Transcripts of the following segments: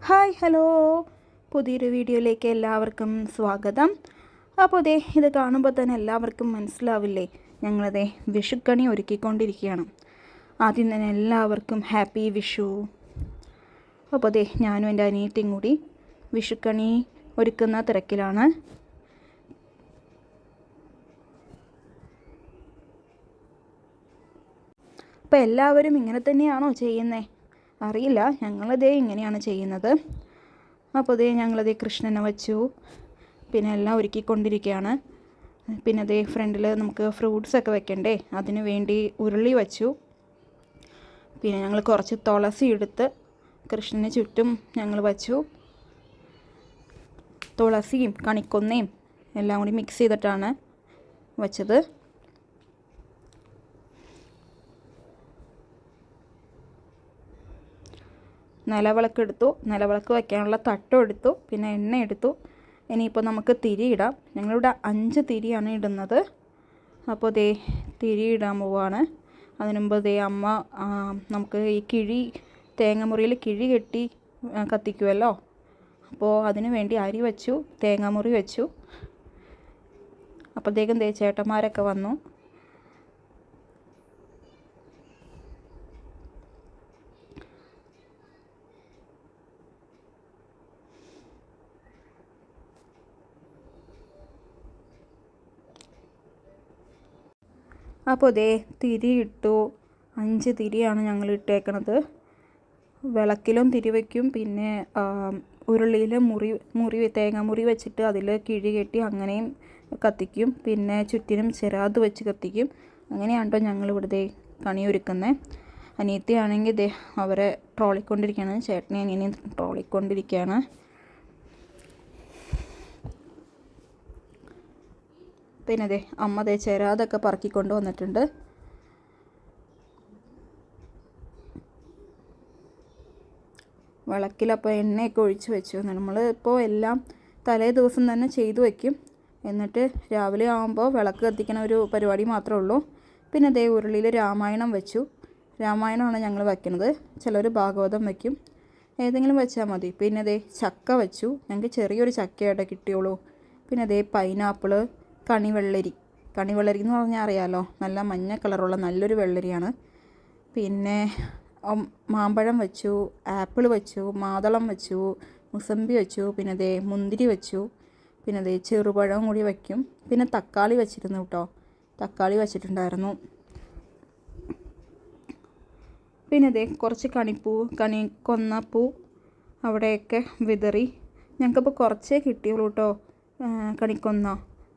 Hi hello, പുതിയൊരു വീഡിയോയിലേക്ക് എല്ലാവർക്കും സ്വാഗതം. അപ്പോൾ ഇത് കാണുമ്പോൾ തന്നെ എല്ലാവർക്കും മനസ്സിലാവില്ലേ, ഞങ്ങളതേ വിഷുക്കണി ഒരുക്കിക്കൊണ്ടിരിക്കുകയാണ്. ആദ്യം തന്നെ എല്ലാവർക്കും ഹാപ്പി വിഷു. അപ്പോൾ ഞാനും എൻ്റെ അനിയത്തിയും കൂടി വിഷുക്കണി ഒരുക്കുന്ന തിരക്കിലാണ്. അപ്പോൾ എല്ലാവരും ഇങ്ങനെ തന്നെയാണോ ചെയ്യുന്നത് അറിയില്ല, ഞങ്ങളതേ ഇങ്ങനെയാണ് ചെയ്യുന്നത്. അപ്പോൾ ഞങ്ങളതേ കൃഷ്ണനെ വച്ചു, പിന്നെ എല്ലാം ഒരുക്കിക്കൊണ്ടിരിക്കുകയാണ്. പിന്നെ ഫ്രണ്ടിൽ നമുക്ക് ഫ്രൂട്ട്സൊക്കെ വെക്കണ്ടേ, അതിന് വേണ്ടി ഉരുളി വച്ചു. പിന്നെ ഞങ്ങൾ കുറച്ച് തുളസി എടുത്ത് കൃഷ്ണന് ചുറ്റും ഞങ്ങൾ വച്ചു. തുളസിയും കണിക്കൊന്നയും എല്ലാം കൂടി മിക്സ് ചെയ്തിട്ടാണ് വച്ചത്. നിലവിളക്ക് എടുത്തു, നിലവിളക്ക് വയ്ക്കാനുള്ള തട്ടും എടുത്തു, പിന്നെ എണ്ണ എടുത്തു. ഇനിയിപ്പോൾ നമുക്ക് തിരി ഇടാം. ഞങ്ങളിവിടെ 5 തിരിയാണ് ഇടുന്നത്. അപ്പോൾ തിരി ഇടാൻ പോവാണ്. അതിനു മുമ്പ് അമ്മ നമുക്ക് ഈ കിഴി, തേങ്ങമുറിയിൽ കിഴി കെട്ടി കത്തിക്കുമല്ലോ, അപ്പോൾ അതിനു വേണ്ടി അരി വെച്ചു, തേങ്ങാമുറി വെച്ചു. അപ്പോഴത്തേക്കും ചേട്ടന്മാരൊക്കെ വന്നു. അപ്പോൾ തിരി ഇട്ടു. 5 തിരിയാണ് ഞങ്ങൾ ഇട്ടേക്കണത്. വിളക്കിലും തിരി വയ്ക്കും, പിന്നെ ഉരുളിയിൽ തേങ്ങാമുറി വെച്ചിട്ട് അതിൽ കിഴി കെട്ടി അങ്ങനെയും കത്തിക്കും. പിന്നെ ചുറ്റിനും ചിരാത് വെച്ച് കത്തിക്കും. അങ്ങനെയാണോ ഞങ്ങളിവിടെ കണി ഒരുക്കുന്നത്. അനിയത്തിയാണെങ്കിൽ അവരെ ട്രോളിക്കൊണ്ടിരിക്കുകയാണ്, ചേട്ടനെ അനിയനെയും ട്രോളിക്കൊണ്ടിരിക്കുകയാണ്. പിന്നെ അമ്മ ചിരാതൊക്കെ പറക്കിക്കൊണ്ട് വന്നിട്ടുണ്ട്. വിളക്കിലപ്പോൾ എണ്ണയൊക്കെ ഒഴിച്ച് വെച്ചു. നമ്മൾ ഇപ്പോൾ എല്ലാം തലേ ദിവസം തന്നെ ചെയ്തു വയ്ക്കും. എന്നിട്ട് രാവിലെ ആകുമ്പോൾ വിളക്ക് കത്തിക്കുന്ന ഒരു പരിപാടി മാത്രമേ ഉള്ളൂ. പിന്നെ ഉരുളിയിൽ രാമായണം വെച്ചു. രാമായണമാണ് ഞങ്ങൾ വയ്ക്കുന്നത്. ചിലർ ഭാഗവതം വയ്ക്കും, ഏതെങ്കിലും വെച്ചാൽ മതി. പിന്നെ ചക്ക വെച്ചു. ഞങ്ങൾക്ക് ചെറിയൊരു ചക്കയായിട്ട് കിട്ടിയുള്ളൂ. പിന്നെ പൈനാപ്പിള്, കണിവെള്ളരി എന്ന് പറഞ്ഞാൽ അറിയാമല്ലോ, നല്ല മഞ്ഞ കളറുള്ള നല്ലൊരു വെള്ളരിയാണ്. പിന്നെ മാമ്പഴം വെച്ചു, ആപ്പിൾ വെച്ചു, മാതളം വെച്ചു, മുസമ്പി വെച്ചു, പിന്നെ മുന്തിരി വെച്ചു. പിന്നെ ചെറുപഴം കൂടി വയ്ക്കും. പിന്നെ തക്കാളി വെച്ചിരുന്നു കേട്ടോ, തക്കാളി വെച്ചിട്ടുണ്ടായിരുന്നു. പിന്നെ കുറച്ച് കണിക്കൊന്നപ്പൂ അവിടെയൊക്കെ വിതറി. ഞങ്ങൾക്കിപ്പോൾ കുറച്ചേ കിട്ടിയുള്ളൂ കേട്ടോ കണിക്കൊന്ന.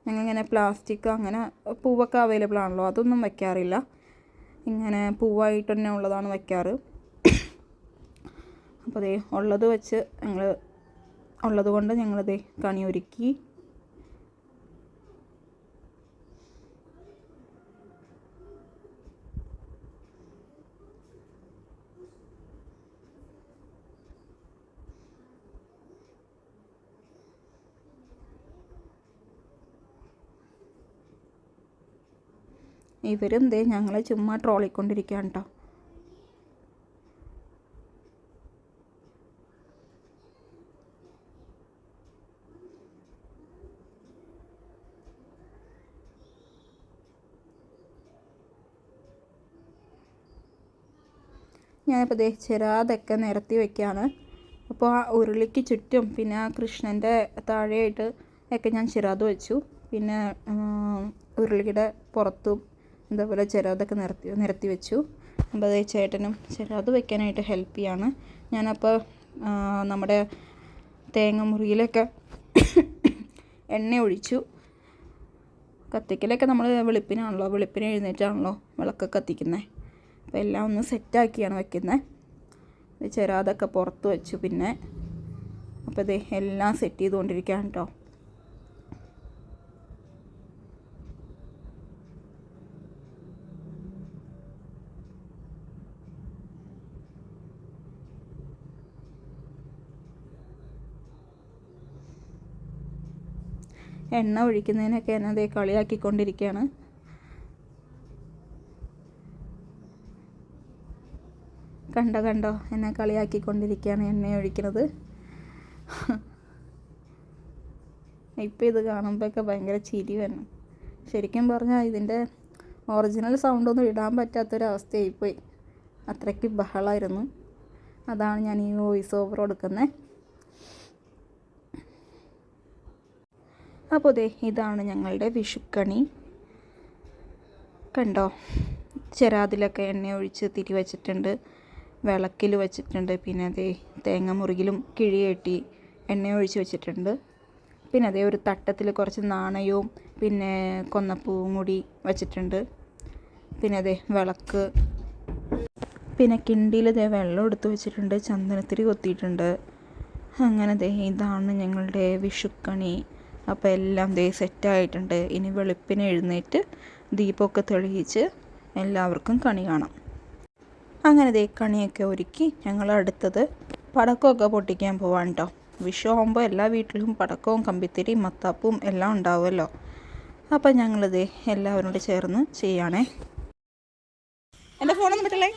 ഞങ്ങളിങ്ങനെ പ്ലാസ്റ്റിക് അങ്ങനെ പൂവൊക്കെ അവൈലബിൾ ആണല്ലോ, അതൊന്നും വയ്ക്കാറില്ല. ഇങ്ങനെ പൂവായിട്ട് തന്നെ ഉള്ളതാണ് വയ്ക്കാറ്. അപ്പോൾ ഉള്ളത് വെച്ച് ഉള്ളത് കൊണ്ട് ഞങ്ങളത് കണി ഒരുക്കി. ഇവരും ഞങ്ങളെ ചുമ്മാ ട്രോളിക്കൊണ്ടിരിക്കുകയാണ് കേട്ടോ. ഞാനിപ്പോൾ ചിരാതൊക്കെ നിരത്തി വയ്ക്കുകയാണ്. അപ്പോൾ ആ ഉരുളിക്ക് ചുറ്റും പിന്നെ ആ കൃഷ്ണൻ്റെ താഴെയായിട്ട് ഒക്കെ ഞാൻ ചിരാത് വെച്ചു. പിന്നെ ഉരുളിയുടെ പുറത്തും ഇതേപോലെ ചിരാതൊക്കെ നിരത്തി വെച്ചു. അപ്പോൾ ചേട്ടനും ചിരാത് വയ്ക്കാനായിട്ട് ഹെൽപ്പ് ചെയ്യാണ്. ഞാനപ്പോൾ നമ്മുടെ തേങ്ങമുറിയിലൊക്കെ എണ്ണ ഒഴിച്ചു. കത്തിക്കലൊക്കെ നമ്മൾ വെളുപ്പിനാണല്ലോ, വെളുപ്പിന് എഴുന്നേറ്റാണല്ലോ വിളക്കൊക്കെ കത്തിക്കുന്നത്. അപ്പോൾ എല്ലാം ഒന്ന് സെറ്റാക്കിയാണ് വയ്ക്കുന്നത്. ചിരാതൊക്കെ പുറത്ത് വെച്ചു. പിന്നെ അപ്പോൾ എല്ലാം സെറ്റ് ചെയ്തുകൊണ്ടിരിക്കുകയാണ് കേട്ടോ. എണ്ണ ഒഴിക്കുന്നതിനൊക്കെ എന്നെ കളിയാക്കിക്കൊണ്ടിരിക്കുകയാണ്. കണ്ടോ എന്നെ കളിയാക്കിക്കൊണ്ടിരിക്കുകയാണ് എണ്ണ ഒഴിക്കുന്നത്. ഇപ്പം ഇത് കാണുമ്പോഴൊക്കെ ഭയങ്കര ചിരി വരണം. ശരിക്കും പറഞ്ഞാൽ ഇതിൻ്റെ ഒറിജിനൽ സൗണ്ടൊന്നും ഇടാൻ പറ്റാത്തൊരവസ്ഥയായിപ്പോയി. അത്രയ്ക്ക് ബഹളമായിരുന്നു. അതാണ് ഞാൻ ഈ വോയിസ് ഓവർ കൊടുക്കുന്നത്. അപ്പോൾ ഇതാണ് ഞങ്ങളുടെ വിഷുക്കണി. കണ്ടോ, ചെറാതിലൊക്കെ എണ്ണ ഒഴിച്ച് തിരി വച്ചിട്ടുണ്ട്, വിളക്കിൽ വെച്ചിട്ടുണ്ട്. പിന്നെ തേങ്ങ മുറുകിലും കിഴി കെട്ടി എണ്ണ ഒഴിച്ച് വെച്ചിട്ടുണ്ട്. പിന്നെ ഒരു തട്ടത്തിൽ കുറച്ച് നാണയവും പിന്നെ കൊന്നപ്പൂവും കൂടി വച്ചിട്ടുണ്ട്. പിന്നെ വിളക്ക്, പിന്നെ കിണ്ടിയിൽ വെള്ളം എടുത്ത് വെച്ചിട്ടുണ്ട്, ചന്ദനത്തിരി കൊത്തിയിട്ടുണ്ട്. അങ്ങനെ ഇതാണ് ഞങ്ങളുടെ വിഷുക്കണി. അപ്പോൾ എല്ലാം സെറ്റായിട്ടുണ്ട്. ഇനി വെളുപ്പിന് എഴുന്നേറ്റ് ദീപമൊക്കെ തെളിയിച്ച് എല്ലാവർക്കും കണി കാണാം. അങ്ങനെ കണിയൊക്കെ ഒരുക്കി ഞങ്ങൾ അടുത്തത് പടക്കമൊക്കെ പൊട്ടിക്കാൻ പോവാൻ കേട്ടോ. വിഷു ആകുമ്പോൾ എല്ലാ വീട്ടിലും പടക്കവും കമ്പിത്തിരിയും മത്താപ്പും എല്ലാം ഉണ്ടാവുമല്ലോ. അപ്പം ഞങ്ങളിത് എല്ലാവരും കൂടി ചേർന്ന് ചെയ്യാണേ. എൻ്റെ ഫോണൊന്നും പറ്റില്ലേ?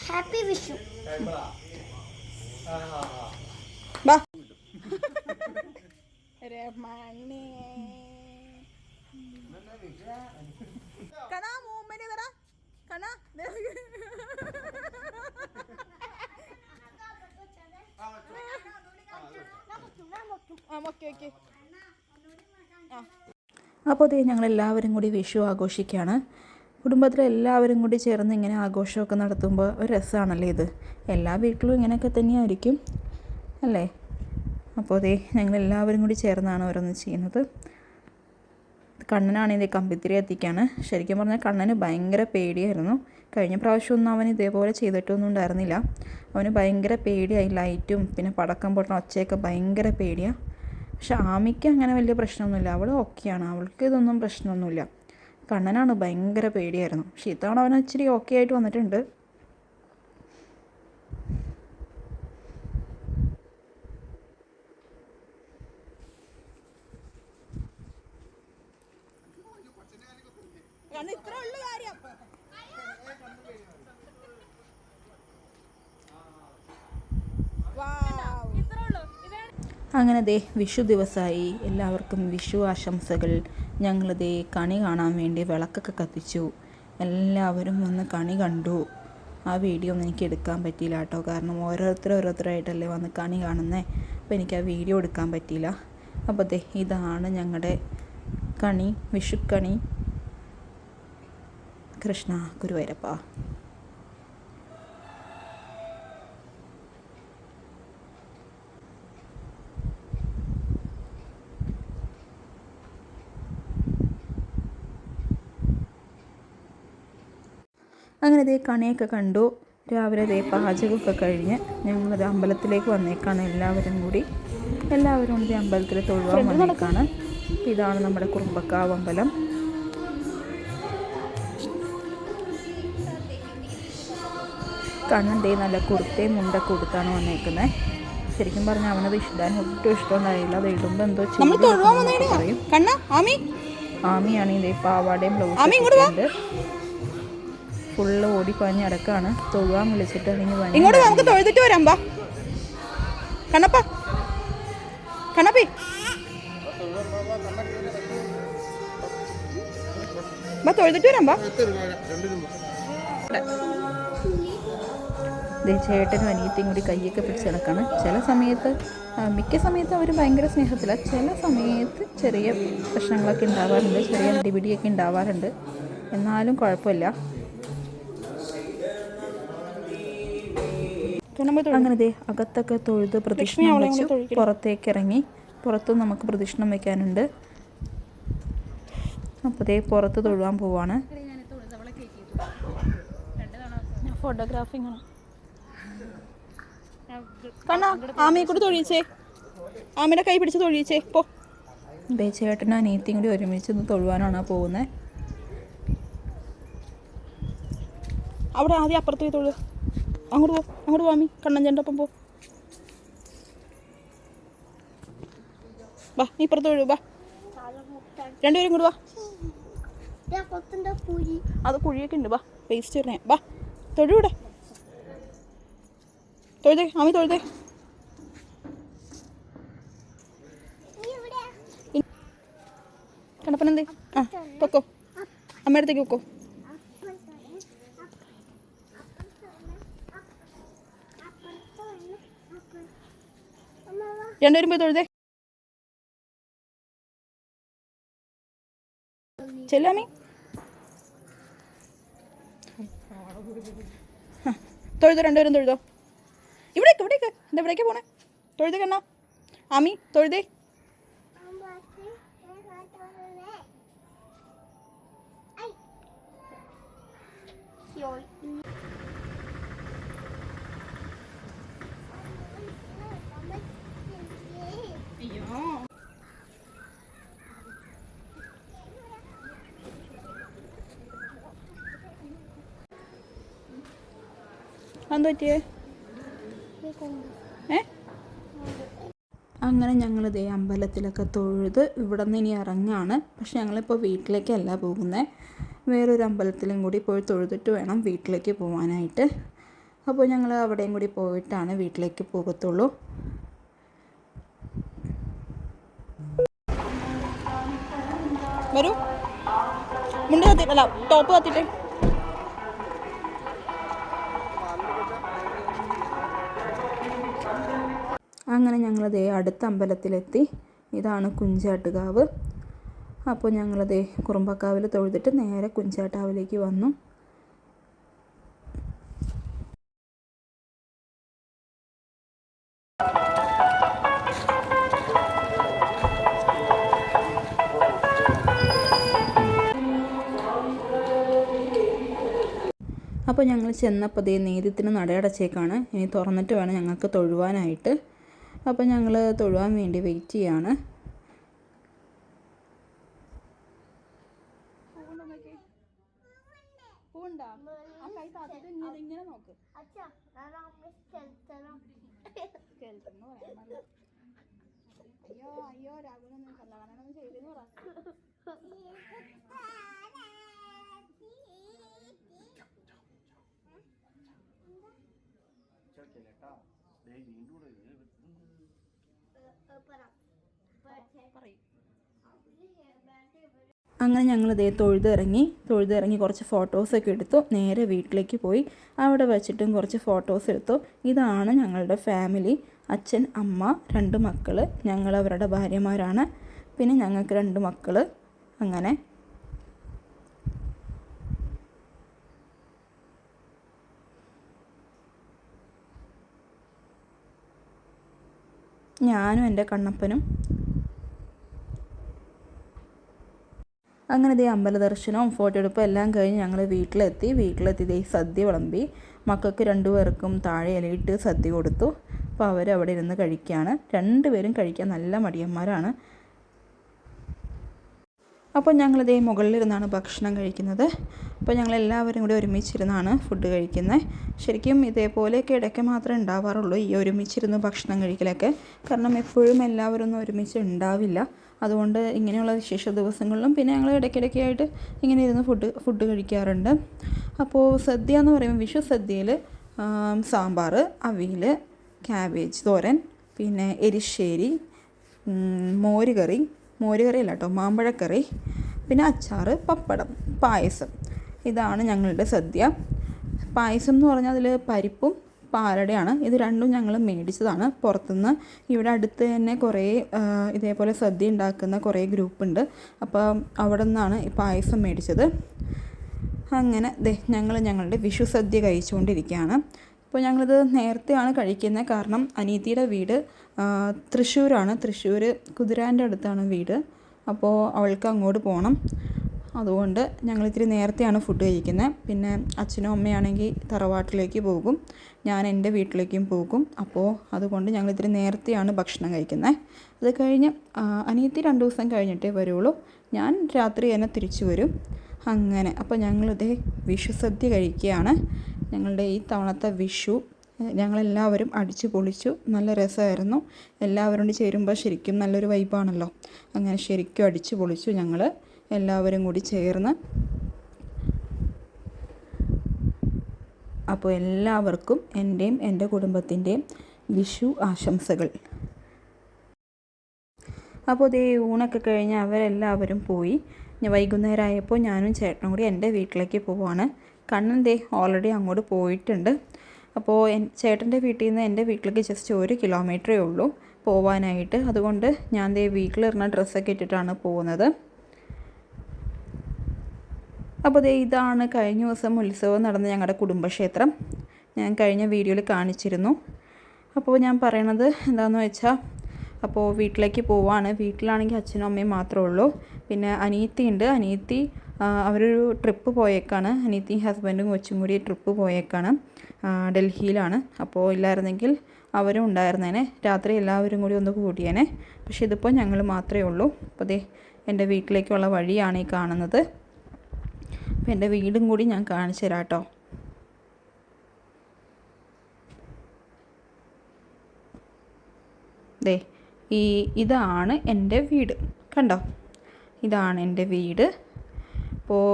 ഹാപ്പി വിഷു. അപ്പോൾ ഞങ്ങളെല്ലാവരും കൂടി വിഷു ആഘോഷിക്കുകയാണ്. കുടുംബത്തിലെ എല്ലാവരും കൂടി ചേർന്ന് ഇങ്ങനെ ആഘോഷമൊക്കെ നടത്തുമ്പോൾ ഒരു രസമാണല്ലേ ഇത്. എല്ലാ വീട്ടിലും ഇങ്ങനെയൊക്കെ തന്നെയായിരിക്കും അല്ലേ. അപ്പോൾ ഞങ്ങളെല്ലാവരും കൂടി ചേർന്നാണ് ഓരോന്ന് ചെയ്യുന്നത്. കണ്ണനാണെങ്കിൽ കമ്പിത്തിരി എത്തിക്കുകയാണ്. ശരിക്കും പറഞ്ഞാൽ കണ്ണന് ഭയങ്കര പേടിയായിരുന്നു. കഴിഞ്ഞ പ്രാവശ്യമൊന്നും അവൻ ഇതേപോലെ ചെയ്തിട്ടൊന്നും ഉണ്ടായിരുന്നില്ല. അവന് ഭയങ്കര പേടിയായി. ലൈറ്റും പിന്നെ പടക്കം പൊട്ടണ ഒച്ചയൊക്കെ ഭയങ്കര പേടിയാണ്. പക്ഷെ ആമിക്ക് അങ്ങനെ വലിയ പ്രശ്നമൊന്നുമില്ല. അവൾ ഓക്കെയാണ്, അവൾക്ക് ഇതൊന്നും പ്രശ്നമൊന്നുമില്ല. കണ്ണനാണ് ഭയങ്കര പേടിയായിരുന്നു. പക്ഷെ ഇത്തവണ അവൻ ഇച്ചിരി ഓക്കെ ആയിട്ട് വന്നിട്ടുണ്ട്. അങ്ങനെ വിഷു ദിവസമായി. എല്ലാവർക്കും വിഷു ആശംസകൾ. ഞങ്ങൾ കണി കാണാൻ വേണ്ടി വിളക്കൊക്കെ കത്തിച്ചു. എല്ലാവരും വന്ന് കണി കണ്ടു. ആ വീഡിയോ ഒന്നും എനിക്ക് എടുക്കാൻ പറ്റിയില്ല കേട്ടോ. കാരണം ഓരോരുത്തരായിട്ടല്ലേ വന്ന് കണി കാണുന്നത്. അപ്പോൾ എനിക്ക് ആ വീഡിയോ എടുക്കാൻ പറ്റിയില്ല. അപ്പോൾ ഇതാണ് ഞങ്ങളുടെ കണി, വിഷുക്കണി. കൃഷ്ണ ഗുരുവായൂരപ്പ. അങ്ങനെ കണിയൊക്കെ കണ്ടു. രാവിലെ പാചകമൊക്കെ കഴിഞ്ഞ് ഞങ്ങളത് അമ്പലത്തിലേക്ക് വന്നേക്കാണ്. എല്ലാവരും കൂടി അമ്പലത്തിൽ തൊഴുവാൻ വന്നേക്കാണ്. ഇതാണ് നമ്മുടെ കുറുമ്പക്കാവ് അമ്പലം. കണ്ണൻ നല്ല കുർത്തയും മുണ്ടൊക്കെ കൊടുത്താണ് വന്നേക്കുന്നത്. ശരിക്കും പറഞ്ഞാൽ അവനത് ഒട്ടും ഇഷ്ടമൊന്നുമായില്ല. അത് ഇടുമ്പോൾ എന്തോ പറയും. ആമിയാണ് പാവാടയും ബ്ലൗസും ഫുള്ള് ഓടിപ്പാഞ്ഞ് അടക്കാണ്. തൊഴുവാൻ വിളിച്ചിട്ട് ഇങ്ങോട്ട് നമുക്ക് തൊഴുതിട്ട് വരാം. ബാ കണ്ണപ്പ, കണ്ണപ്പി ബാ തൊഴുതിട്ട് വരാം. ബാ ചേട്ടനും അനിയത്തിയും കൂടി കൈയൊക്കെ പിടിച്ച് നടക്കാണ്. ചില സമയത്ത് മിക്ക സമയത്തും അവർ ഭയങ്കര സ്നേഹത്തിലാണ്. ചില സമയത്ത് ചെറിയ പ്രശ്നങ്ങളൊക്കെ ഉണ്ടാവാറുണ്ട്, ചെറിയ അടിപിടിയൊക്കെ ഉണ്ടാവാറുണ്ട്. എന്നാലും കുഴപ്പമില്ല. അങ്ങനെ അകത്തൊക്കെ തൊഴുത് പ്രദക്ഷിണം വെച്ചു പുറത്തേക്ക് ഇറങ്ങി. പുറത്തും നമുക്ക് പ്രദക്ഷിണം വയ്ക്കാനുണ്ട്. അപ്പോൾ പുറത്ത് തൊഴുവാൻ പോവാണ്. ഫോട്ടോഗ്രാഫിങ് കണ്ണാ ആമയെ കൂടി തൊഴിച്ചേ, ആമയുടെ കൈ പിടിച്ച് തൊഴിച്ചേ പോ. ദേ ചേട്ടനും അനിയത്തിയും കൂടി ഒരുമിച്ച് ഇത് തൊഴുവാനാണ് പോകുന്നത്. അവിടെ ആദ്യം അപ്പുറത്ത് പോയി തൊഴു. അങ്ങോട്ട് പോ, അങ്ങോട്ട് പോവാമി, കണ്ണഞ്ചേൻ്റെ ഒപ്പം പോ. വാ, നീ ഇപ്പുറത്ത് തൊഴു. വാ, രണ്ടുപേരും കൂടി വാ. അത് കുഴിയൊക്കെ ഉണ്ട്. വാ, വേസ്റ്റ് വരണേ. വാ, തൊഴുവിടെ. തൊഴുതേ ആമി, തൊഴുതേ. കണ്ണപ്പനെന്തേ? ആ പൊക്കോ, അമ്മയുടെ അടുത്തേക്ക് പൊക്കോ. രണ്ടുപേരും പോയി തൊഴുതേ. ചെല്ലാമി, തൊഴുതോ, രണ്ടുപേരും തൊഴുതോ. ഇവിടേക്ക് ഇവിടേക്ക് എന്താ ഇവിടേക്ക് പോണേ? തൊഴുതേ കണ്ണാ. ആമി തൊഴുതേ. എന്താ പറ്റിയേ? അങ്ങനെ ഞങ്ങൾ ദേ അമ്പലത്തിലൊക്കെ തൊഴുത് ഇവിടെ നിന്ന് ഇനി ഇറങ്ങാണ്. പക്ഷെ ഞങ്ങളിപ്പോൾ വീട്ടിലേക്കല്ല പോകുന്നത്, വേറൊരു അമ്പലത്തിലും കൂടി പോയി തൊഴുതിട്ട് വേണം വീട്ടിലേക്ക് പോകാനായിട്ട്. അപ്പോൾ ഞങ്ങൾ അവിടെയും കൂടി പോയിട്ടാണ് വീട്ടിലേക്ക് പോകത്തുള്ളൂ. വരൂ, മുണ്ട് കത്തിട്ടല്ല, ടോപ്പ് കത്തിട്ടേ. അങ്ങനെ ഞങ്ങൾ ദേ അടുത്ത അമ്പലത്തിലെത്തി. ഇതാണ് കുഞ്ചാട്ടുകാവ്. അപ്പോൾ ഞങ്ങൾ ദേ കുറുമ്പക്കാവിൽ തൊഴുതിട്ട് നേരെ കുഞ്ചാട്ടാവിലേക്ക് വന്നു. അപ്പോൾ ഞങ്ങൾ ചെന്നപ്പോൾ ദേ നേദ്യത്തിന് നടയടച്ചേക്കാണ്. ഇനി തുറന്നിട്ട് വേണം ഞങ്ങൾക്ക് തൊഴുവാനായിട്ട്. അപ്പോൾ ഞങ്ങൾ തൊഴുവാൻ വേണ്ടി വെയിറ്റ് ചെയ്യാണ്. അങ്ങനെ ഞങ്ങൾ ഇതേ തൊഴുതിറങ്ങി കുറച്ച് ഫോട്ടോസൊക്കെ എടുത്തു. നേരെ വീട്ടിലേക്ക് പോയി അവിടെ വെച്ചിട്ടും കുറച്ച് ഫോട്ടോസ് എടുത്തു. ഇതാണ് ഞങ്ങളുടെ ഫാമിലി. അച്ഛൻ, അമ്മ, 2 മക്കൾ, ഞങ്ങൾ അവരുടെ ഭാര്യമാരാണ്. പിന്നെ ഞങ്ങൾക്ക് 2 മക്കൾ. അങ്ങനെ ഞാനും എൻ്റെ കണ്ണപ്പനും. അങ്ങനെ ദേ അമ്പല ദർശനവും ഫോട്ടോ എടുപ്പും എല്ലാം കഴിഞ്ഞ് ഞങ്ങൾ വീട്ടിലെത്തി ദേ സദ്യ വിളമ്പി. മക്കൾക്ക് 2 പേർക്കും താഴെ ഇലയിട്ട് സദ്യ കൊടുത്തു. അപ്പോൾ അവരവിടെ ഇരുന്ന് കഴിക്കുകയാണ്. 2 പേരും കഴിക്കാൻ നല്ല മടിയന്മാരാണ്. അപ്പോൾ ഞങ്ങളിതേ മുകളിലിരുന്നാണ് ഭക്ഷണം കഴിക്കുന്നത്. അപ്പോൾ ഞങ്ങളെല്ലാവരും കൂടി ഒരുമിച്ചിരുന്നാണ് ഫുഡ് കഴിക്കുന്നത്. ശരിക്കും ഇതേപോലെയൊക്കെ ഇടയ്ക്ക് മാത്രമേ ഉണ്ടാവാറുള്ളൂ, ഈ ഒരുമിച്ചിരുന്ന് ഭക്ഷണം കഴിക്കലൊക്കെ. കാരണം എപ്പോഴും എല്ലാവരും ഒന്നും ഒരുമിച്ച് ഉണ്ടാവില്ല. അതുകൊണ്ട് ഇങ്ങനെയുള്ള വിശേഷ ദിവസങ്ങളിലും പിന്നെ ഞങ്ങൾ ഇടയ്ക്കിടയ്ക്കായിട്ട് ഇങ്ങനെ ഇരുന്ന് ഫുഡ് കഴിക്കാറുണ്ട്. അപ്പോൾ സദ്യ എന്ന് പറയുമ്പോൾ വിഷു സദ്യയിൽ സാമ്പാർ, അവിയൽ, ക്യാബേജ് തോരൻ, പിന്നെ എരിശ്ശേരി, മോരുകറി അല്ല കേട്ടോ, മാമ്പഴക്കറി, പിന്നെ അച്ചാർ, പപ്പടം, പായസം. ഇതാണ് ഞങ്ങളുടെ സദ്യ. പായസം എന്ന് പറഞ്ഞാൽ അതിൽ പരിപ്പും പാലടയാണ്. ഇത് രണ്ടും ഞങ്ങൾ മേടിച്ചതാണ് പുറത്തുനിന്ന്. ഇവിടെ അടുത്ത് തന്നെ കുറേ ഇതേപോലെ സദ്യ ഉണ്ടാക്കുന്ന കുറേ ഗ്രൂപ്പുണ്ട്. അപ്പോൾ അവിടെ നിന്നാണ് ഈ പായസം മേടിച്ചത്. അങ്ങനെ ഞങ്ങൾ ഞങ്ങളുടെ വിഷു സദ്യ കഴിച്ചുകൊണ്ടിരിക്കുകയാണ്. അപ്പോൾ ഞങ്ങളിത് നേരത്തെയാണ് കഴിക്കുന്നത്. കാരണം അനീതിയുടെ വീട് തൃശ്ശൂരാണ്. തൃശ്ശൂർ കുതിരാൻ്റെ അടുത്താണ് വീട്. അപ്പോൾ അവൾക്ക് അങ്ങോട്ട് പോകണം. അതുകൊണ്ട് ഞങ്ങൾ ഇത്തിരി നേരത്തെയാണ് ഫുഡ് കഴിക്കുന്നത്. പിന്നെ അച്ഛനും അമ്മയാണെങ്കിൽ തറവാട്ടിലേക്ക് പോകും, ഞാൻ എൻ്റെ വീട്ടിലേക്കും പോകും. അപ്പോൾ അതുകൊണ്ട് ഞങ്ങൾ ഇത്തിരി നേരത്തെയാണ് ഭക്ഷണം കഴിക്കുന്നത്. അത് കഴിഞ്ഞ് അനിയത്തി 2 ദിവസം കഴിഞ്ഞിട്ടേ വരുള്ളൂ. ഞാൻ രാത്രി തന്നെ തിരിച്ചു വരും. അങ്ങനെ അപ്പോൾ ഞങ്ങളിതേ വിഷു സദ്യ കഴിക്കുകയാണ്. ഞങ്ങളുടെ ഈ തവണത്തെ വിഷു ഞങ്ങളെല്ലാവരും അടിച്ചു പൊളിച്ചു. നല്ല രസമായിരുന്നു. എല്ലാവരും കൂടി ചേരുമ്പോൾ ശരിക്കും നല്ലൊരു വൈബാണല്ലോ. അങ്ങനെ ശരിക്കും അടിച്ചു പൊളിച്ചു ഞങ്ങൾ എല്ലാവരും കൂടി ചേർന്ന്. അപ്പോൾ എല്ലാവർക്കും എൻ്റെയും എൻ്റെ കുടുംബത്തിൻ്റെയും വിഷു ആശംസകൾ. അപ്പോൾ ഇതേ ഊണൊക്കെ കഴിഞ്ഞ് അവരെല്ലാവരും പോയി. വൈകുന്നേരമായപ്പോൾ ഞാനും ചേട്ടനും കൂടി എൻ്റെ വീട്ടിലേക്ക് പോവുകയാണ്. കണ്ണൻ ദേ ഓൾറെഡി അങ്ങോട്ട് പോയിട്ടുണ്ട്. അപ്പോൾ ചേട്ടൻ്റെ വീട്ടിൽ നിന്ന് എൻ്റെ വീട്ടിലേക്ക് ജസ്റ്റ് 1 കിലോമീറ്ററേ ഉള്ളൂ പോവാനായിട്ട്. അതുകൊണ്ട് ഞാൻ ദേ വീട്ടിലിരുന്ന ഡ്രസ്സൊക്കെ ഇട്ടിട്ടാണ് പോകുന്നത്. അപ്പോൾ ദേ ഇതാണ് കഴിഞ്ഞ ദിവസം ഉത്സവം നടന്ന ഞങ്ങളുടെ കുടുംബക്ഷേത്രം. ഞാൻ കഴിഞ്ഞ വീഡിയോയിൽ കാണിച്ചിരുന്നു. അപ്പോൾ ഞാൻ പറയണത് എന്താണെന്ന് വെച്ചാൽ, അപ്പോൾ വീട്ടിലേക്ക് പോവാണ്. വീട്ടിലാണെങ്കിൽ അച്ഛനും അമ്മയും മാത്രമേ ഉള്ളൂ. പിന്നെ അനിയത്തി ഉണ്ട്. അനിയത്തി അവരൊരു ട്രിപ്പ് പോയേക്കാണ്. അനിയത്തി ഹസ്ബൻഡും കൊച്ചും കൂടി ട്രിപ്പ് പോയേക്കാണ്, ഡൽഹിയിലാണ്. അപ്പോൾ ഇല്ലായിരുന്നെങ്കിൽ അവരും ഉണ്ടായിരുന്നേനെ. രാത്രി എല്ലാവരും കൂടി ഒന്ന് കൂടിയേനെ. പക്ഷേ ഇതിപ്പോൾ ഞങ്ങൾ മാത്രമേ ഉള്ളൂ. അപ്പോൾ ദേ എൻ്റെ വീട്ടിലേക്കുള്ള വഴിയാണ് ഈ കാണുന്നത്. അപ്പോൾ എൻ്റെ വീടും കൂടി ഞാൻ കാണിച്ചു തരാം കേട്ടോ. ദേ ഇതാണ് എൻ്റെ വീട്, കണ്ടോ? ഇതാണ് എൻ്റെ വീട്. അപ്പോൾ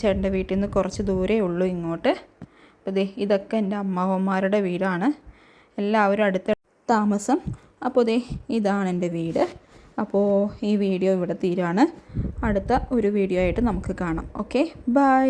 ചേട്ടൻ്റെ വീട്ടിൽ നിന്ന് കുറച്ച് ദൂരേ ഉള്ളൂ ഇങ്ങോട്ട്. അപ്പോൾ ദേ ഇതൊക്കെ എൻ്റെ അമ്മാവന്മാരുടെ വീടാണ്. എല്ലാവരും അടുത്ത താമസം. അപ്പോൾ ദേ ഇതാണ് എൻ്റെ വീട്. അപ്പോൾ ഈ വീഡിയോ ഇവിടെ തീരാണ്. അടുത്ത ഒരു വീഡിയോ ആയിട്ട് നമുക്ക് കാണാം. Okay, by.